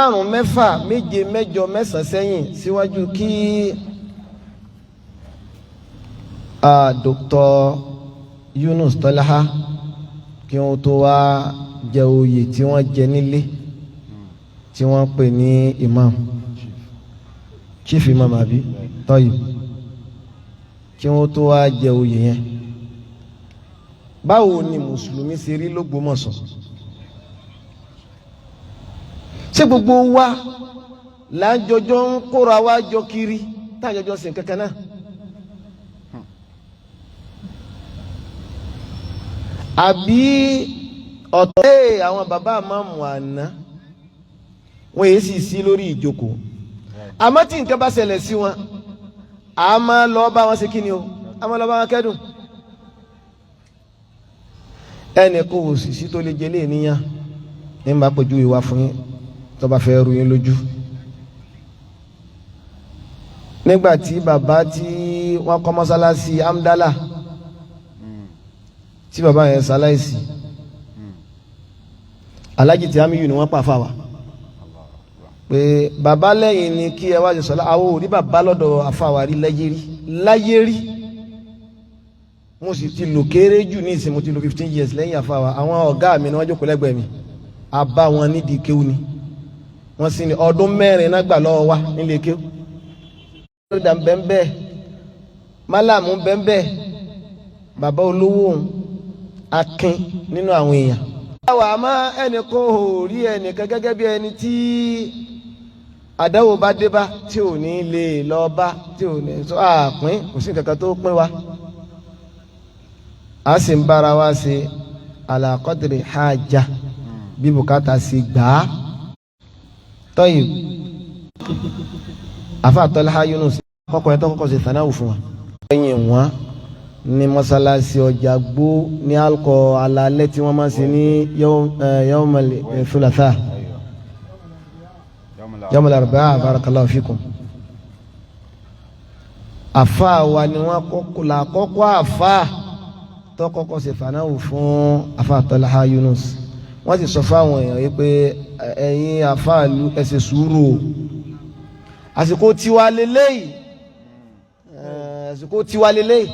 márùn mẹ́fà méje mẹ́jọ mẹ́sàn sẹ́yìn síwájú kí Dr. Yunus Tọ́láhá kí wọ́n tó wá jẹ oyè tí wọ́n jẹ nílé tí wọ́n pè ní imam chief imam àbí tọ́yì kí wọ́n tó wá jẹ oyè yẹn. Báwo ni mùsùlùmí ṣe rí l'Ógbómọ̀ṣọ́? Ṣé gbogbo wa là ń jọjọ ń kóra wa jọ kiri tá a jọjọ sìn kankan náà? Àbí ọ̀tọ̀ àwọn bàbá àmàmù àná wọ́n yìí sì sí lórí ìjókòó, àmọ́ tí nǹkan bá ṣẹlẹ̀ sí wọn a máa lọ bá wọn ṣe kí ni o, a máa lọ bá wọn kẹ́dùn. Ẹnì kò wò sí tó lè jẹ lé níyàn ní bá pọ̀jú ìwà fún yín tó bá fẹ́ rú yín lójú. Nígbà tí bàbá tí wọ́n kọ́ mọ́sálásí Amdala tí bàbá yẹn ṣaláìsí, Alájì tí Amiyu ni wọ́n pa fáwa pé bàbá lẹ́yìn ni kí ẹ wá ṣe sọ́lá. Àwọn ò rí bàbá lọ́dọ̀ àfáwà rí láyé rí. Mo sì ti lò kéré jù ní ìsìn, mo ti lò 15 years lẹ́yìn àfáwà. Àwọn ọ̀gá mi ni wọ́n jókòó lẹ́gbẹ̀ẹ́ mi, a bá wọn nídìí kéwú ni wọ́n sì ní ọdún 4 náà gbà lọ́wọ́ wa nílé kéwú. Lódà bẹ́ẹ̀ Málàmù bẹ́ẹ̀ bàbá olówó akin nínú àwọn èèyàn. Àwọn àmọ́ ẹnìkan ò rí ẹnìkan gẹ́gẹ́ bí ẹni tí àdáwò bá dé bá tí ò ní lè lọ bá, tí ò ní sọ àpín, kò sí kankan tó pín wa. A sì ń bára wa ṣe ala qadri haja bí bùkátà sí gbà á. Tọ́yì àfa Tọ́láhá Yunus kọ́kọ́ yẹn tó kọ́kọ́ ṣe thanáwù fún wa. Lẹ́yìn wọn ní mọ́sálásí ọjà gbó ní alkọ alalẹ́ tí wọ́n máa ṣe ní yawmal thulatha yawmal arba'a barakallahu fikum. Àfa wa ni wọ́n kọ́kọ́ àfa tó kọ́kọ́ ṣe thanáwù fún àfa Tọ́láhá Yunus. Wọ́n sì sọ fáwọn èèyàn yìí pé ẹ̀yin àfa ẹ ṣe sùúrù o, àsìkò tiwa lélẹ́yìí, àsìkò tiwa lélẹ́yìí.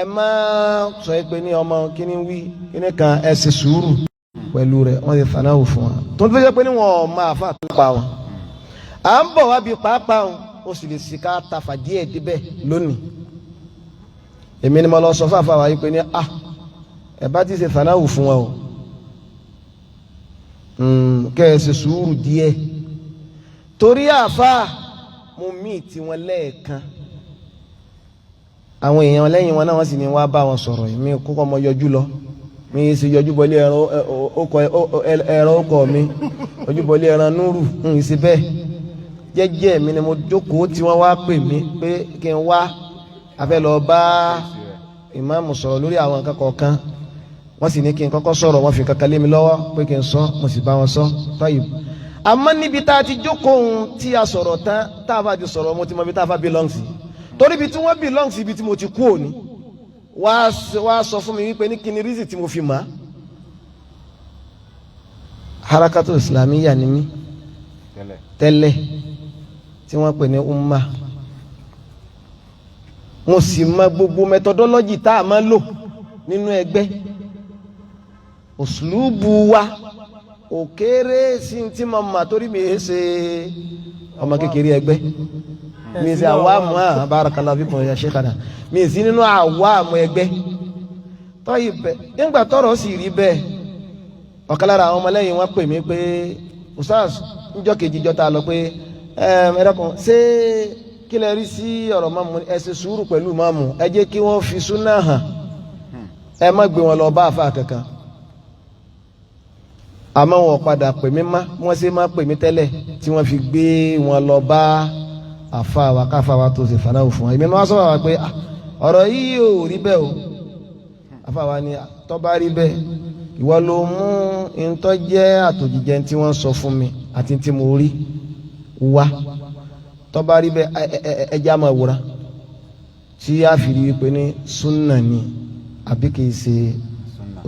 Ẹ má sọ pé ní ọmọ kíní wí kíní kan, ẹ ṣe sùúrù pẹ̀lú rẹ̀. Wọ́n ti fanáwò fún wa tó ń fẹ́ pé ní wọn máa fà tó pa wọn. À ń bọ̀ wá bí pàápàá wọn, ó sì lè sì ká tafa díẹ̀ débẹ̀ lónìí. Èmi ni mo lọ sọ fáfá wa yìí pé ní ẹ bá ti ṣe fanáwò fún wa o, kẹ́ ẹ ṣe sùúrù díẹ̀ torí àfa mo mí tí wọn lẹ́ẹ̀kan. Àwọn èèyàn lẹ́yìn wọn náà wọ́n sì ní wá bá wọn sọ̀rọ̀ yìí. Mi kókó mọ yọjú lọ, mi sì yọjú bọlé ẹran ọkọ mi, yọjú bọlé ẹran núrù ìsì bẹ́ẹ̀. Jẹ́jẹ́ mi ni mo jókòó tí wọ́n wá pè mí pé kí n wá afẹ́ lọ bá ìmáàmù sọ̀rọ̀ lórí àwọn nǹkan kọ̀ọ̀kan. Wọ́n sì ní kí n kọ́kọ́ sọ̀rọ̀, wọ́n fi kankan lé mi lọ́wọ́ pé kí n sọ, mo sì bá wọn sọ. Tọ́yì àmọ́ níbi tá a ti jókòó ohun tí a sọ̀rọ̀ tán, tá a bá ti sọ̀rọ̀ mo ti mọ ibi tá a bá belong sí. Torí ibi tí wọ́n belong sí ibi tí mo ti kú òní, wá sọ fún mi wípé ní kíni rízì tí mo fi mà á. Harakatu Islamiyya ni mí tẹ́lẹ̀ tí wọ́n pè ní umma. Mo sì mọ gbogbo methodology tá a máa lò nínú ẹgbẹ́. Òṣùlùbù wa ò kéré sí tí mo mà torí mi ṣe ọmọ kékeré ẹgbẹ́. Mi sì àwàmù barakallahu fikum ya sheikhana, mi sì nínú àwàmù ẹgbẹ́. Tọ́yì bẹ́ẹ̀ nígbà tọ́rọ̀ sì rí bẹ́ẹ̀, ọ̀kan lára àwọn ọmọlẹ́yìn wọn pè mí pé ustaz níjọ́ kejì jọta lọ pé ẹ̀ẹ́dẹ́kun ṣé kí lẹ rí sí ọ̀rọ̀ máàmù, ẹ ṣe sùúrù pẹ̀lú máàmù, ẹ jẹ́ kí wọ́n fi súnà hàn, ẹ má gbé wọn lọ bá àfa kankan. Àmọ́ wọn padà pè mí má wọ́n ṣe má pè mí tẹ́lẹ̀ tí wọ́n fi gbé wọn lọ bá àfa wa káfa wa tó ṣe fanáwò fún wa. Èmi máa sọ̀rọ̀ wa pé ọ̀rọ̀ yìí ò rí bẹ́ẹ̀ o. Àfa wa ni tó bá rí bẹ́ẹ̀ ìwọ ló mú ntọ́ jẹ́ àtòjíjẹ tí wọ́n sọ fún mi àti tí mo rí wá. Tó bá rí bẹ́ẹ̀ ẹja máa wúra tí a fi rí pé ní súnà ni àbí kì í ṣe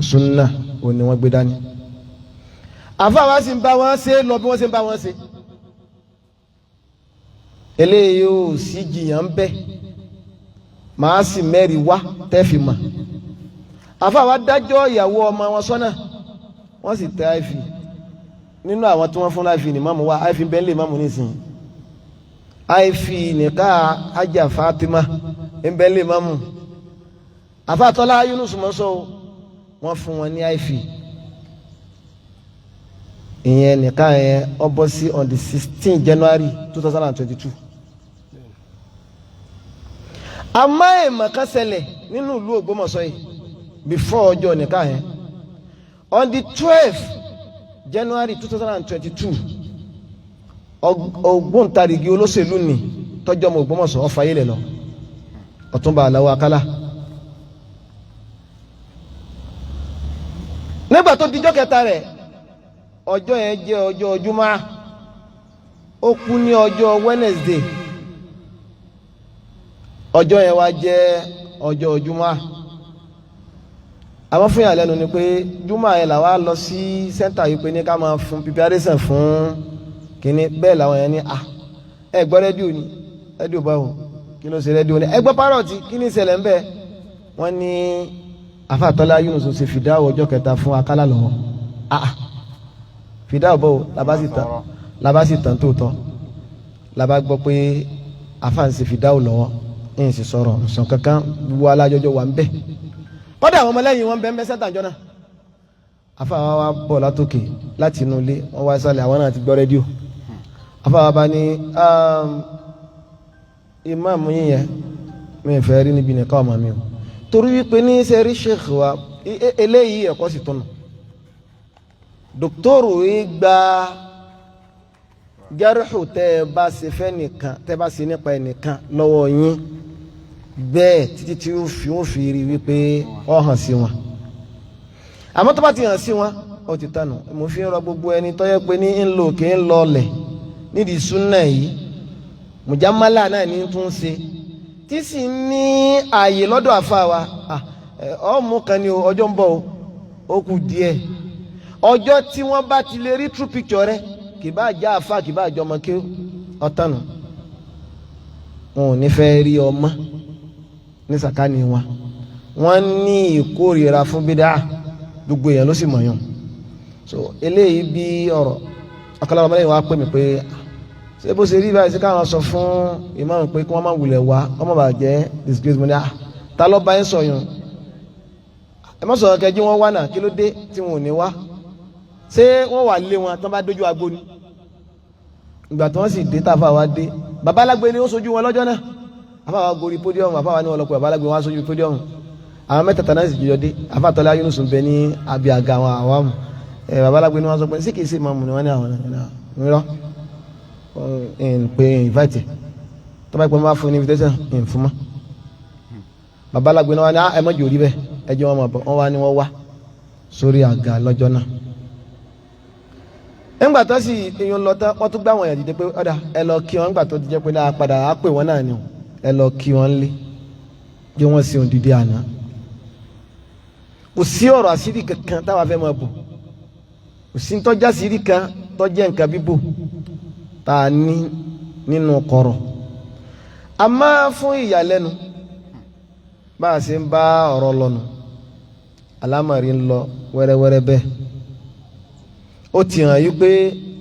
súnà ò ní wọ́n gbé dání. àfa wa sì ń bá wọn ṣe lọ bí wọ́n ṣe ń bá wọn ṣe eléyìí ò sí jiyàn bẹ́ẹ̀ màá sì mẹ́rin wá tẹ́fì mà àfa wa dájọ́ ìyàwó ọmọ wọn sọ́nà wọ́n sì tẹ àìfì nínú àwọn tí wọ́n fún láìfì ní mọ́mú wa àìfì bẹ́ẹ̀ lè mọ́mú nísìnyí àìfì nìka ajá Fatima bẹ́ẹ̀ lè mọ́mú àfàtọ́lá Yunus mọ́sọ́ wọ́n fún wọn ní àìfì ìyẹn nìka yẹn ó bọ́ sí on the 16 January 2022 àmọ́ èèmọ̀ kan ṣẹlẹ̀ nínú ìlú Ògbómọ̀ṣọ́ yìí before ọjọ́ nìka yẹn on the 12th January 2022 ògbóǹtarìgì olóṣèlú ni tọ́jọ́ ọmọ Ògbómọ̀ṣọ́ ọ̀fà yìí lẹ̀ lọ Ọ̀túnba Àlàó Akálà nígbà tó dijọ́ kẹta rẹ̀ ọjọ́ yẹn jẹ́ ọjọ́ Jímọ̀ ó kú ní ọjọ́ Wednesday ọjọ́ yẹn wá jẹ́ ọjọ́ Jímọ̀ àwọn fún yàrá lẹ́nu ni pé Jímọ̀ yẹn làwa lọ sí center yìí pé ní ká máa fún preparation fún kínní bẹ́ẹ̀ làwọn yẹn ní ẹ gbọ́ rédíò ni rédíò báwo kí ló ṣe rédíò ni ẹ gbọ́ parọ́ọ̀tì kí ni ìṣẹ̀lẹ̀ ń bẹ wọ́n ní àfàtọ́lá Yunus ṣe fìdáwọ̀ ọjọ́ kẹta fún Akálà lọ́wọ́ fìdáwọ̀ báwo labá sì tán tóòtọ́ labá gbọ́ pé àfà ń ṣe fìdáwọ̀ lọ́wọ́ ń sì sọ̀rọ̀ ǹsàn kankan gbogbo alájọjọ wà ń bẹ kọ́dà àwọn ọmọlẹ́yìn wọn bẹ́ẹ̀ mẹ́sẹ̀ tàjọ́ náà àfà wa bọ̀ látòkè láti inú ilé wọn wá sálẹ̀ àwọn náà ti gbọ́ rédíò àfà wa bá ní ìmáàmù yín yẹn mi fẹ́ rí níbi nìkan ọmọ mi o torí wípé ní sẹ́rí sheikh wa eléyìí ẹ̀kọ́ sì tọ́nà dòkítọ́rù yìí gba jẹ́rìhù tẹ́ ẹ bá ṣe fẹ́ nìkan tẹ́ bá ṣe nípa ẹnìkan lọ́wọ́ yín bẹ́ẹ̀ títí tí ó fi rí wípé ó hàn sí wọn àmọ́ tó bá ti hàn sí wọn ó ti tànù mo fi ń rọ gbogbo ẹni tó yẹ pé ní ń lò kí ń lọ ọlẹ̀ nídìí súnà yìí mùjámálà náà ní tún ṣe tí sì ní ààyè lọ́dọ̀ àfa wa ọmọ kan ni ọjọ́ ń bọ̀ ó kù díẹ̀ ọjọ́ tí wọ́n bá ti lè rí true picture rẹ kì bá já àfa kì bá jọmọ kí ọ̀tànù wọn ò ní fẹ́ rí ọmọ ní sàkání wọn wọ́n ní ìkórìíra fún bídà gbogbo èèyàn ló sì mọ̀yàn so eléyìí bí ọ̀rọ̀ ọ̀kọ́lá ọmọlẹ́yìn wa pè mí pé ṣé bó ṣe rí báyìí sí káwọn sọ fún ìmáàmù pé kí wọ́n máa wulẹ̀ wá wọ́n má bàa jẹ́ disgrace mo ní ta ló bá yín sọ̀yún ẹ má sọ̀rọ̀ kẹjí wọ́n wá náà kí ló dé tí wọn ò ní wá ṣé wọ́n wà lé wọn tí wọ́n bá dójú agbo ni ìgbà tí wọ́n sì dé tàfà wá dé babalágbé ni ó sojú wọn lọ́jọ́ náà àfàwà gorí pódíọ̀mù àfàwà ní ọlọ́pọ̀ babalágbé wọn sojú pódíọ̀mù àwọn mẹ́tẹ̀ẹ̀ta náà sì jọjọ dé àfàtọ́lá Yunus bẹ ní abí àga àwọn àwàmù babalágbé ni wọ́n sọ pé sí kìí ṣe ìmáàmù ni wọ́n ní àwọn náà pé invite tó bá pẹ́ mọ́ bá fún ní invitation fún mọ́ babalágbé náà wá ní ẹ mọ́jọ́ orí bẹ́ẹ̀ ẹjọ́ wọn mọ̀ bọ́ wọ́n wá ní wọ́n wá sórí àga lọ́jọ́ náà nígbà tó sì èèyàn lọ tán wọ́n tún gbá wọn yàn dìde pé ọ̀dà ẹ lọ kí wọn nígbà tó ti jẹ́ pé náà padà á pè wọ́n náà ni ẹ lọ kí wọn lé jẹ́ wọ́n sí òdìdí àná kò sí ọ̀rọ̀ àṣírí kankan táwa fẹ́ máa bò kò sí tọ́jà àṣírí kan tọ́jà nǹkan bíbò tá a ní nínú kọ̀rọ̀ a máa fún ìyàlẹ́nu bá a ṣe ń bá ọ̀rọ̀ lọ́nu alámọ̀rí ń lọ wẹ́rẹ́wẹ́rẹ́ bẹ́ẹ̀ ó ti hàn yí pé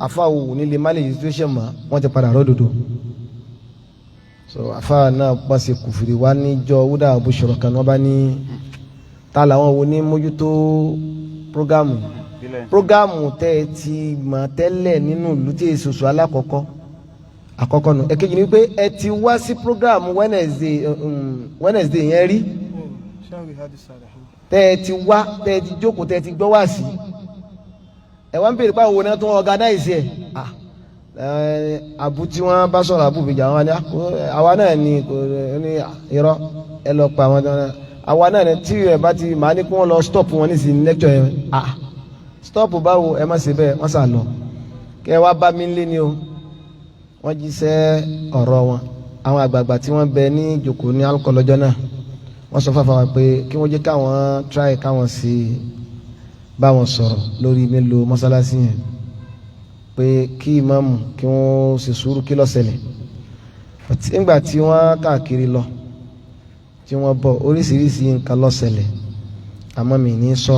àfáwò nílé má lè situation mọ́ wọ́n ti padà rọ́dòdò so àfáà náà bá ṣe kùfìrí wá níjọ wúdà àbúṣọ̀rọ̀ kan wọ́n bá ní ta làwọn wo ní mójútó prógámù tẹ́ ẹ ti mọ̀ tẹ́lẹ̀ nínú ìlú tí èsòsò àkọ́kọ́ nù ẹ̀kejì ni pé ẹ ti wá sí prógámù Wednesday yẹn rí tẹ́ ẹ ti wá tẹ́ ẹ ti jókòó tẹ́ ẹ ti gbọ́ wá sí ẹ wá ń bèrè pé àwọn òun náà tó ń organize ẹ àbú tí wọ́n bá sọ̀rọ̀ àbú bìjà wọn ni àwa náà ni irọ́ ẹ lọ pa àwọn náà àwa náà ni tí ẹ bá ti máa ní kí wọ́n lọ stop wọn ní sí lecture yẹn stop báwo ẹ má ṣe bẹ́ẹ̀ wọ́n sà lọ kẹ wá bá mi lé ni o wọ́n jíṣẹ́ ọ̀rọ̀ wọn àwọn àgbààgbà tí wọ́n bẹ ní ìjòkó ní alukọ lọ́jọ́ náà wọ́n sọ fáfá wa pé kí wọ́n jẹ́ káwọn try káwọn sí bá wọn sọ̀rọ̀ lórí mélòó mọ́sálásí yẹn pé kí ìmáàmù kí wọ́n ṣe sùúrù kí ló ṣẹlẹ̀ nígbà tí wọ́n káàkiri lọ tí wọ́n bọ̀ oríṣiríṣi nǹkan ló ṣẹlẹ̀ àmọ́ mi ní sọ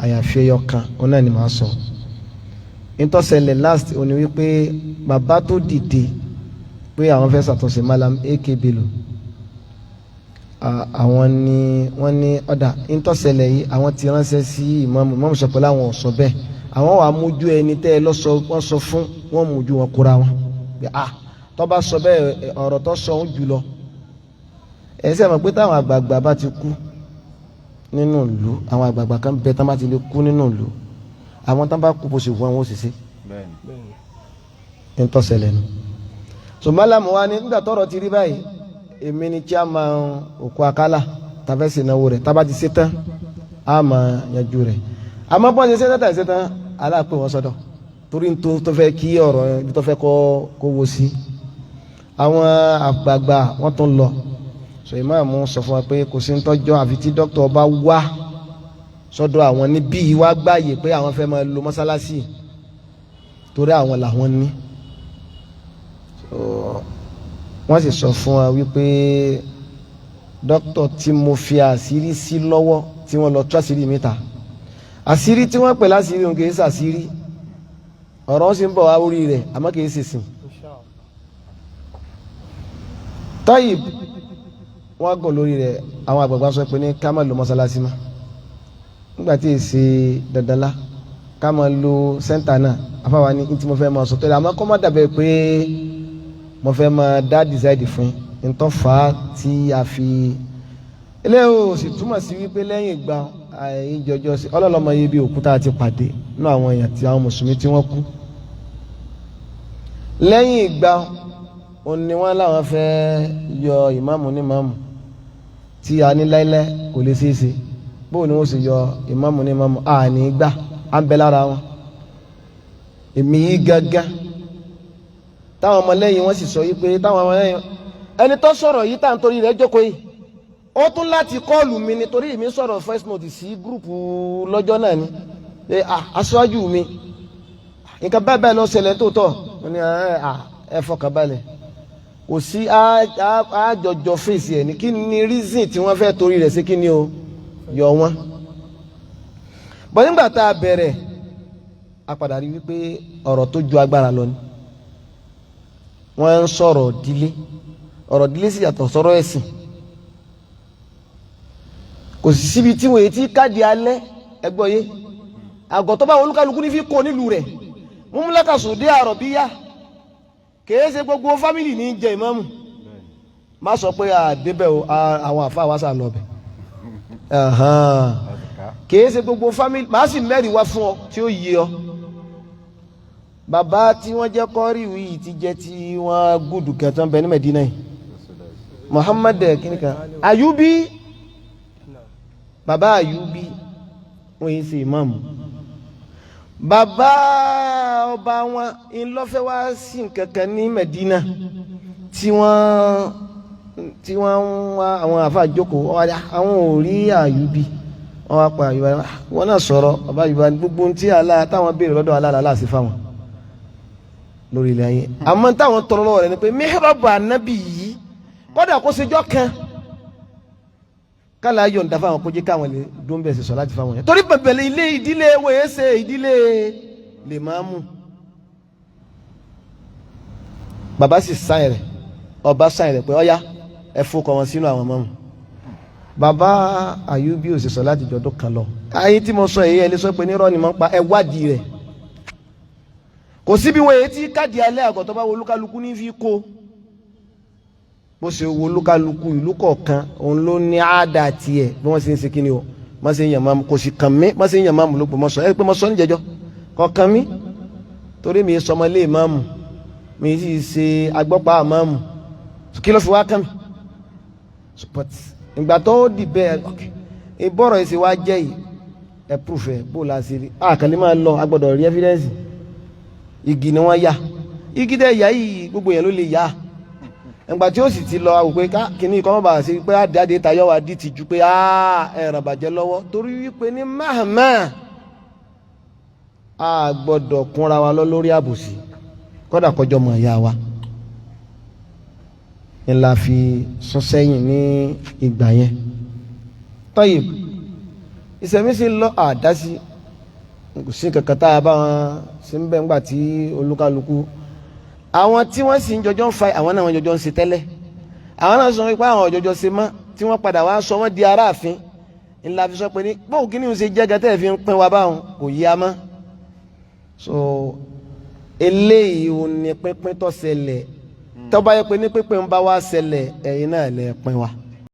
àyàfi ẹyọ kan ó náà ni màá sọ nítòsẹ̀lẹ̀ last ó ní wípé bàbá tó dìde pé àwọn fẹ́ ṣàtúnṣe Malam AK Bello àwọn ni wọ́n ní ọ̀dà nítòsẹ̀lẹ̀ yìí àwọn ti ránṣẹ́ sí ìmáàmù sọ pé láwọn ò sọ bẹ́ẹ̀ àwọn wàá mójú ẹni tẹ́ ẹ wọ́n sọ fún wọ́n mójú wọn kóra wọn pé tó bá sọ bẹ́ẹ̀ ọ̀rọ̀ tó sọ ń jù lọ ẹ̀sẹ̀ mọ̀ pé táwọn àgbààgbà bá ti kú nínú ìlú àwọn àgbààgbà kan bẹ tán bá ti lè kú nínú ìlú àwọn tán bá kú bó ṣe wọ́n wọ́n sì ṣe ń tọ́sẹ̀lẹ̀ nù. so Malam wa ni nígbà tọ́rọ̀ ti rí báyìí èmi ni chairman òkú akálà tàfẹ́ sí ìnáwó rẹ̀ tábà ti ṣe tán á máa yanjú rẹ̀ àmọ́ bọ́n ṣe ṣe tán ṣe tán aláàpẹ̀ wọn sọ́dọ̀ torí tó fẹ́ kí ọ̀rọ̀ ibi tó fẹ́ kó wo sí àwọn àgbààgbà wọ́n tún lọ so ìmáàmù sọ fún wa pé kò sí ń tọ́jọ́ àfi tí dókítà bá wá sọ́dọ̀ àwọn níbí yìí wá gbààyè pé àwọn fẹ́ máa lo mọ́sálásì torí àwọn làwọn ní wọ́n sì sọ fún wa wípé dókítà tí mo fi àṣírí sí lọ́wọ́ tí wọ́n lọ tú àṣírí mi ta àṣírí tí wọ́n pè láṣírí òun kì í ṣàṣírí ọ̀rọ̀ sì ń bọ̀ wá orí rẹ̀ àmọ́ kì í ṣèṣìn Tayyib wọ́n gùn lórí rẹ̀ àwọn àgbàgbà sọ pé ní ká má lo mọ́sálásí mọ́ nígbà tí èsì dandanlá ká má lo sẹ́ńtà náà afáwa ní tí mo fẹ́ máa sọ tẹ́lẹ̀ àmọ́ kọ́ má dàbẹ̀ pé mo fẹ́ máa dá dísáìdì fún ntọ́ fà á tí a fi eléyìí sì túmọ̀ sí wípé lẹ́yìn ìgbà ìjọjọ́ sí ọlọ́lọ́mọ yìí bí òkúta ti pàdé nínú àwọn èèyàn tí àwọn mùsùlùmí tí wọ́n kú lẹ́yìn ìgbà òun ni wọ́n láwọn fẹ́ yọ ìmáàmù ní ìmáàmù tí a ní láíláí kò lè ṣeé ṣe bóun ni wọ́n sì yọ ìmáàmù ní ìmáàmù àní gbà á ń bẹ lára wọn èmi yìí gángan táwọn ọmọlẹ́yìn wọn sì sọ yìí pé táwọn ọmọlẹ́yìn ẹni tó sọ̀rọ̀ yìí tá à ń torí rẹ̀ jókòó yìí ó tún láti kọ́ọ̀lù mi nítorí èmi sọ̀rọ̀ first note sí gúrùpù lọ́jọ́ náà ni pé aṣáájú mi nǹkan báyìí báyìí ló ṣẹlẹ̀ tó tọ̀ wọ́n ní ẹ fọkàn balẹ̀ kò sí àjọjọ fèsì ẹ̀ ní kí ni reason tí wọ́n fẹ́ torí rẹ̀ sí kí ni o yọ wọ́n. bọ́ nígbà tá a bẹ̀rẹ̀ a padà rí wípé ọ̀rọ̀ tó ju agbára lọ ni wọ́n ń sọ̀rọ̀ ìdílé ọ̀rọ̀ ìdílé sì yàtọ̀ sọ̀rọ̀ ẹ̀sìn kò sì síbi tí wọ́n yé tí káàdì alẹ́ ẹgbọ́ yé àgọ́ tó bá wọn olúkálukú ní fi kó nílùú rẹ̀ múmúlákà sòdé àrọ̀bíyá kìí ṣe gbogbo fámìlì ní jẹ ìmáàmù má sọ pé àdébẹ̀ àwọn àfa wa sà lọ bẹ̀ kìí ṣe gbogbo fámìlì má sì mẹ́rin wá fún ọ tí ó yé ọ bàbá tí wọ́n jẹ́ kọ́ríwì yìí ti jẹ́ tí wọ́n gùdù kẹtàn bẹ ní Mẹ̀dínà yìí Muhammad kìnìkan Ayubi bàbá Ayubi wọ́n yìí ṣe ìmáàmù bàbá ọba wọn ńlọfẹ́ wá sí nǹkankan ní Mẹ̀dínà tí wọ́n ń wá àwọn àfa jókòó àwọn ò rí Ayubi wọ́n wá pa Ayubi wọn náà sọ̀rọ̀ bàbá Ayubi gbogbo tí Allah táwọn béèrè lọ́dọ̀ Allah láàṣì fáwọn lórí ilẹ̀ ayé àmọ́ táwọn tọrọ lọ́wọ́ rẹ̀ ni pé mihrabu anabi yìí kọ́dà kó ṣejọ́ kan kálá yọ̀ǹda fáwọn kó jẹ́ káwọn lè dún bẹ́ẹ̀ sì sọ láti fáwọn yẹn torí bẹ̀bẹ̀lẹ̀ ilé ìdílé wòye ṣe ìdílé lè máa mú bàbá sì sáyìn rẹ̀ ọba sáyìn rẹ̀ pé ọ̀yá ẹ fọkàn wọn sínú àwọn mọ́mù bàbá Ayubi ò sì sọ láti jọdún kan lọ ayé tí mo sọ èyí ẹ lè sọ pé nírọ́ ni mo ń pa ẹ wádìí rẹ̀ kò síbi wọ́n èyí tí káàdì alẹ́ àgọ́tọ́ bá wo olúkálukú ní fi kó bó ṣe wo olúkálukú ìlú kọ̀ọ̀kan òun ló ní àádá tiẹ̀ bí wọ́n ṣe ń ṣe kí ni o wọ́n ṣe ń yàn máa mú kò sì kàn mí wọ́n ṣe ń yàn máa mú ló pọ̀ mọ́ sọ ẹ pé mo sọ ní jẹjọ́ kọ̀ọ̀kan mi torí mi sọmọ ilé ìmáàmù mi sì ṣe agbọ́pá àmáàmù kí ló fi wá kàn mí ìgbà tó di bẹ́ẹ̀ ìbọ̀rọ̀ yìí ṣe wá jẹ́ yìí ẹ̀ proof ẹ̀ bó la ṣe rí àkàlẹ́ máa lọ agbọ́dọ̀ rí evidence igi ni wọ́n yá igi dẹ́ yá yìí gbogbo yẹn ló lè yá ẹgbà tí ó sì ti lọ àwòpé kíní kọ́ mọ́ bá sí pé àdáde tayọ́ wa dí ti ju pé ẹ̀ràn bàjẹ́ lọ́wọ́ torí wípé ní mahama a gbọ́dọ̀ kúnra wa lọ lórí àbòsí kódà kọjọ́ mọ̀ ìyá wa ni la fi sún sẹ́yìn ní ìgbà yẹn. Tayyib ìsẹ̀mísí lọ àdásí kò sí kankan tá a bá wọn sí ń bẹ́ ńgbà tí olúkálukú àwọn tí wọ́n sì ń jọjọ́ ń fa àwọn náà wọ́n jọjọ́ ń ṣe tẹ́lẹ̀ àwọn náà sọ pé àwọn òjòjò ṣe mọ́ tí wọ́n padà wá sọ wọ́n di aráàfin ńlá fi sọ pé ní bóun kí ni ó ṣe jẹ́ gẹ́tẹ́ fi ń pín wa báwọn kò yí a mọ́. So eléyìí ò ní pínpín tó ṣẹlẹ̀ tó bá yẹ pé ní pínpín ń bá wa ṣẹlẹ̀ ẹ̀yin náà lè pín wa.